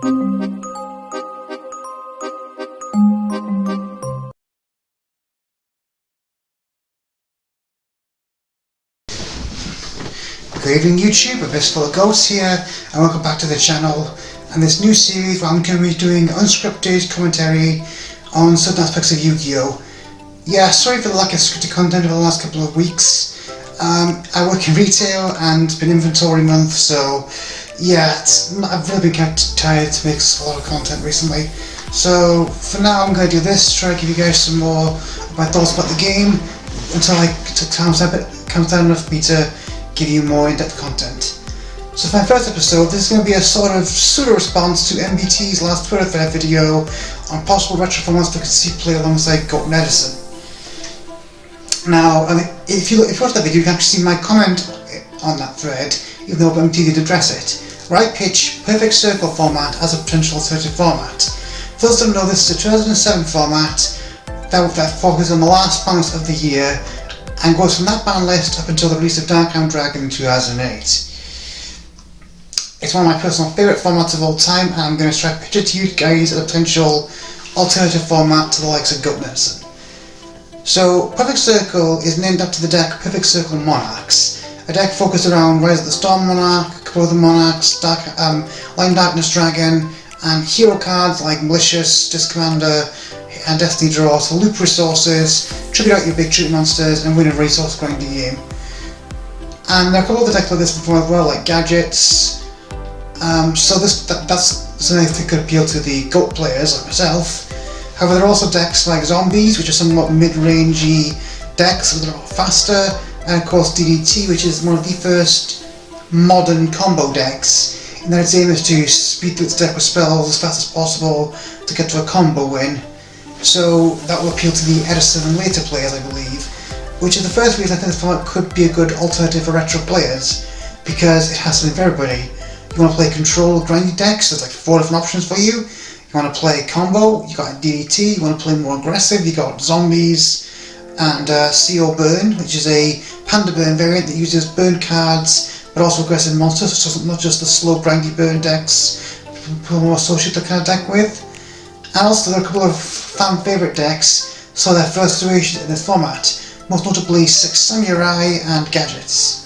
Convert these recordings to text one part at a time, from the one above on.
Good evening YouTube, a fistful of goats here, and welcome back to the channel and this new series where I'm going to be doing unscripted commentary on certain aspects of Yu-Gi-Oh! Yeah, sorry for the lack of scripted content over the last couple of weeks. I work in retail and it's been inventory month, so yeah, I've really been kept tired to make a lot of content recently. So for now I'm going to do this, try to give you guys some more of my thoughts about the game until comes down enough for me to give you more in-depth content. So for my first episode, this is going to be a sort of pseudo-response to MBT's last Twitter thread video on possible retro formats that could see play alongside Goat and Edison. Now, if you watch that video, you can actually see my comment on that thread, even though MBT did address it, where I pitch Perfect Circle format as a potential alternative format. For those who don't know, this is a 2007 format that focuses on the last balance of the year and goes from that ban list up until the release of Dark Hound Dragon in 2008. It's one of my personal favourite formats of all time, and I'm going to try to pitch it to you guys as a potential alternative format to the likes of Goat and Edison. So, Perfect Circle is named after the deck Perfect Circle Monarchs, a deck focused around Rise of the Storm Monarch, a couple of the Monarchs, Light Darkness Dragon, and hero cards like Malicious, Disc Commander, and Destiny Draw to loop resources, tribute out your big treat monsters, and win a resource grinding game. And there are a couple of other decks like this before as well, like Gadgets. So that's something that could appeal to the Goat players like myself. However, there are also decks like Zombies, which are somewhat mid-rangey decks, so they're a lot faster, and of course DDT, which is one of the first modern combo decks, and then its aim is to speed through its deck with spells as fast as possible to get to a combo win. So that will appeal to the Edison and later players, I believe, which is the first reason I think this format could be a good alternative for retro players, because it has something for everybody. You want to play control grindy decks, there's like 4 different options for you. You want to play combo, you got DDT. You want to play more aggressive, you got Zombies and CO Burn, which is a Panda Burn variant that uses burn cards but also aggressive monsters, so not just the slow grindy burn decks people more associate that kind of deck with. And also there are a couple of fan favourite decks, so their first iteration in this format, most notably 6 Samurai and Gadgets.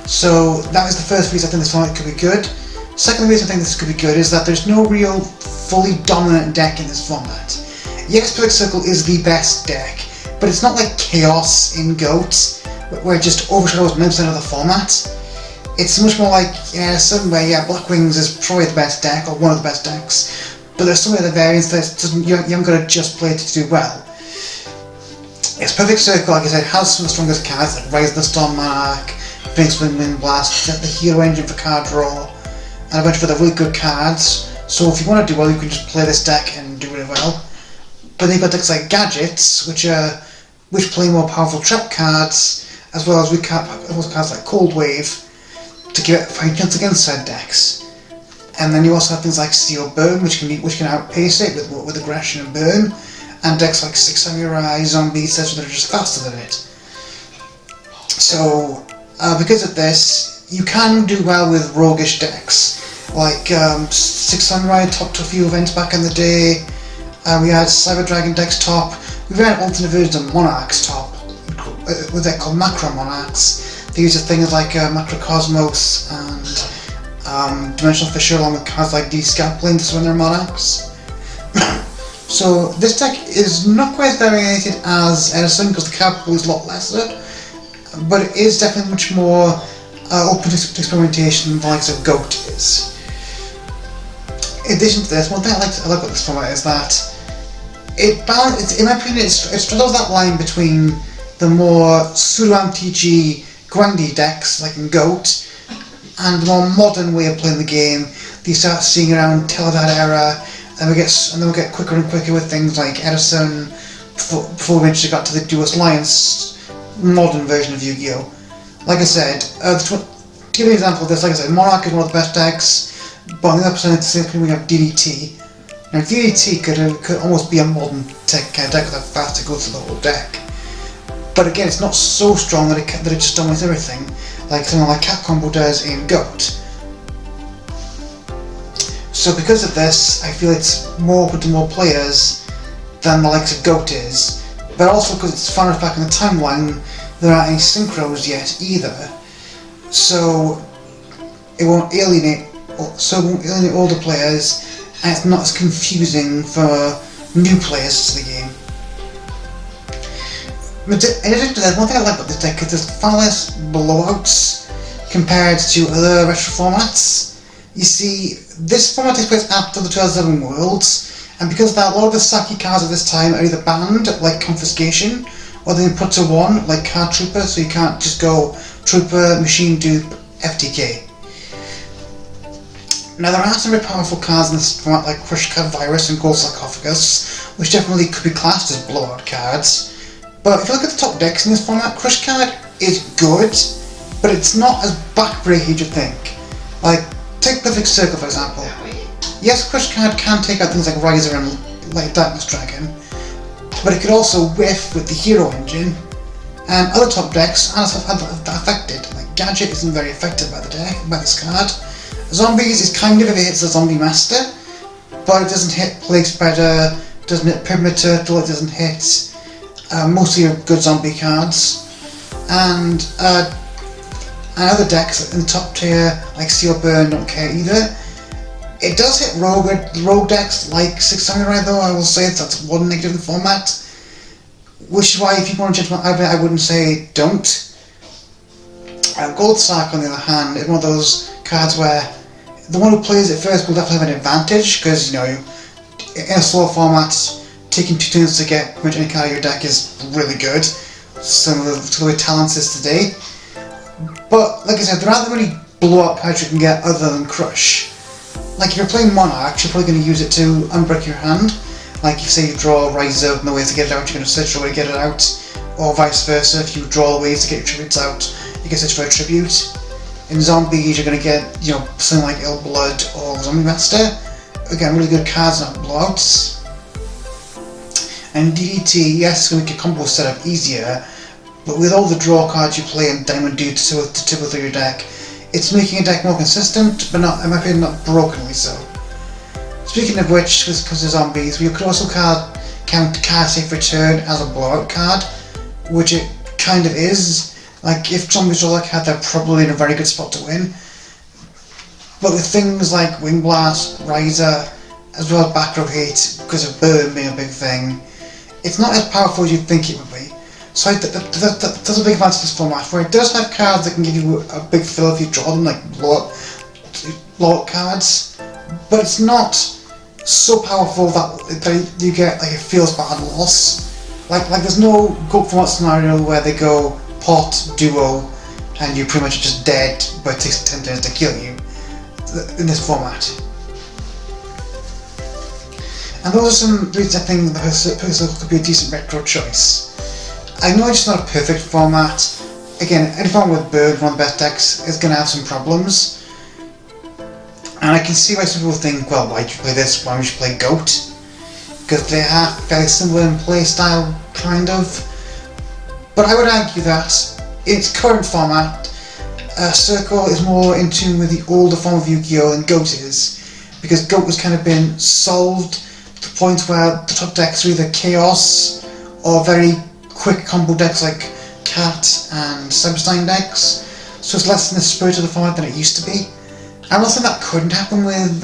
So that is the first reason I think this format could be good. Second reason I think this could be good is that there's no real fully dominant deck in this format. Yes, Perfect Circle is the best deck, but it's not like Chaos in Goat, where it just overshadows 90% of the format. It's much more like Edison, where Black Wings is probably the best deck, or one of the best decks, but there's so many other variants that you haven't got to just play it to do well. It's Perfect Circle, like I said, has some of the strongest cards, like Rise of the Storm Monarch, Phoenix Wind Blast, the hero engine for card draw, and a bunch of other really good cards. So if you want to do well, you can just play this deck and do really well. But then you've got decks like Gadgets, which play more powerful trap cards, as well as cards like Cold Wave, to give it a fighting chance against said decks. And then you also have things like CO Burn, which can outpace it with aggression and burn, and decks like 6 Samurai, Zombies, etc. that are just faster than it. So because of this, you can do well with roguish decks, like 6 Samurai topped a few events back in the day. We had Cyber Dragon decks top. We ran alternate versions of Monarchs top, with a deck called Macro Monarchs. They use things like Macrocosmos and Dimensional Fissure, along with cards like D-Scalpling to swing their Monarchs. So this deck is not quite as variated as Edison, because the card pool is a lot lesser, but it is definitely much more open to experimentation than the likes of Goat is. In addition to this, one thing I like about this format is that in my opinion, it straddles that line between the more pseudo-MTG grindy decks like in Goat and the more modern way of playing the game that you start seeing around Teledad era, and then we'll get quicker and quicker with things like Edison before we eventually got to the Duelist Alliance modern version of Yu-Gi-Oh! Like I said, to give you an example of this, like I said, Monarch is one of the best decks, but on the other side of the same thing we have DDT. Now DDT could almost be a modern kind of deck with a fast to go through the whole deck. But again, it's not so strong that it just dominates everything, like something like Cat Combo does in Goat. So because of this, I feel it's more open to more players than the likes of GOAT is, but also because it's far enough back in the timeline, there aren't any synchros yet either, so it won't alienate older players, and it's not as confusing for new players to the game. In addition to that, one thing I like about this deck is there's far less blowouts compared to other retro formats. You see, this format takes place after the 2007 Worlds, and because of that, a lot of the Saki cards at this time are either banned, like Confiscation, or they've been put to 1, like Card Trooper, so you can't just go Trooper, Machine Dupe, FTK. Now there are some very powerful cards in this format like Crush Card Virus and Gold Sarcophagus, which definitely could be classed as blowout cards. But if you look at the top decks in this format, Crush Card is good, but it's not as backbreaking as you think. Like, take Perfect Circle for example. Yes, Crush Card can take out things like Riser and like Darkness Dragon, but it could also whiff with the Hero Engine, and other top decks are affected. Like Gadget isn't very affected by this card. Zombies is kind of if it hits the Zombie Master, but it doesn't hit Plague Spreader, doesn't hit Pyramid Turtle, it doesn't hit mostly your good zombie cards, and other decks in the top tier like Seal Burn don't care either. It does hit rogue decks like 6 Samurai though, I will say that's one negative in the format, which is why if you want to judge I wouldn't say don't. Gold Sark on the other hand is one of those cards where the one who plays it first will definitely have an advantage, because you know, in a slow format, taking 2 turns to get pretty much any card of your deck is really good, similar to the way Talents is today. But like I said, there aren't many blowout cards you can get other than Crush. Like if you're playing Monarch, you're probably going to use it to unbreak your hand. Like if say you draw Riser with no ways to get it out, you're going to search for a way to get it out, or vice versa. If you draw ways to get your tributes out, you can search for a tribute. In Zombies, you're going to get, you know, something like Ill Blood or Zombie Master. Again, really good cards, not blowouts. And DDT, yes, it's going to make your combo setup easier, but with all the draw cards you play and Diamond Dude to tibble through your deck, it's making a deck more consistent, but not, in my opinion, not brokenly so. Speaking of which, because of Zombies, we could also count Card Safe Return as a blowout card, which it kind of is. Like, if Zombies draw that card, they're probably in a very good spot to win. But with things like Wing Blast, Riser, as well as Back Row Hate, because of Burn being a big thing, it's not as powerful as you'd think it would be. So that's a big advantage to this format, where it does have cards that can give you a big fill if you draw them, like blowout cards, but it's not so powerful that you get like a feels bad loss. Like there's no GOAT format scenario where they go pot, duo, and you're pretty much just dead, but it takes 10 turns to kill you in this format. And those are some reasons I think the Perfect Circle could be a decent retro choice. I know it's not a perfect format. Again, any format with Bird, one of the best decks, is going to have some problems. And I can see why some people think, well, why do you play this, why would you play GOAT? Because they are fairly similar in play style, kind of. But I would argue that in its current format, Circle is more in tune with the older form of Yu-Gi-Oh! Than GOAT is, because GOAT has kind of been solved to the point where the top decks are either Chaos or very quick combo decks like Cat and Cyberstein decks, so it's less in the spirit of the format than it used to be. I'm not saying that couldn't happen with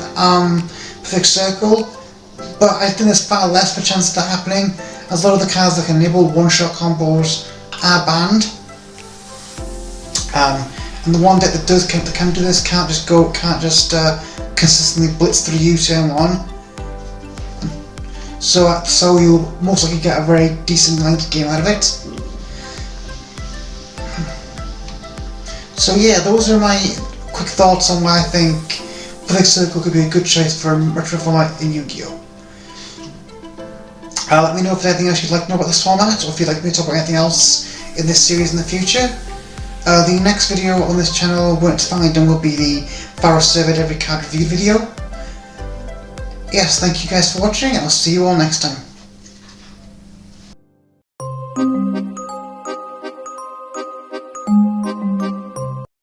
Perfect Circle, but I think there's far less of a chance of that happening, as a lot of the cards that can enable one-shot combos are banned. And the one deck that can do this can't just consistently blitz through you turn 1. So you'll most likely get a very decent length game out of it. So yeah, those are my quick thoughts on why I think Perfect Circle could be a good choice for a retro format in Yu-Gi-Oh! Let me know if there's anything else you'd like to know about this format, or if you'd like me to talk about anything else in this series in the future. The next video on this channel, when it's finally done, will be the Pharaoh Surveyed Every Card Review video. Yes, thank you guys for watching, and I'll see you all next time.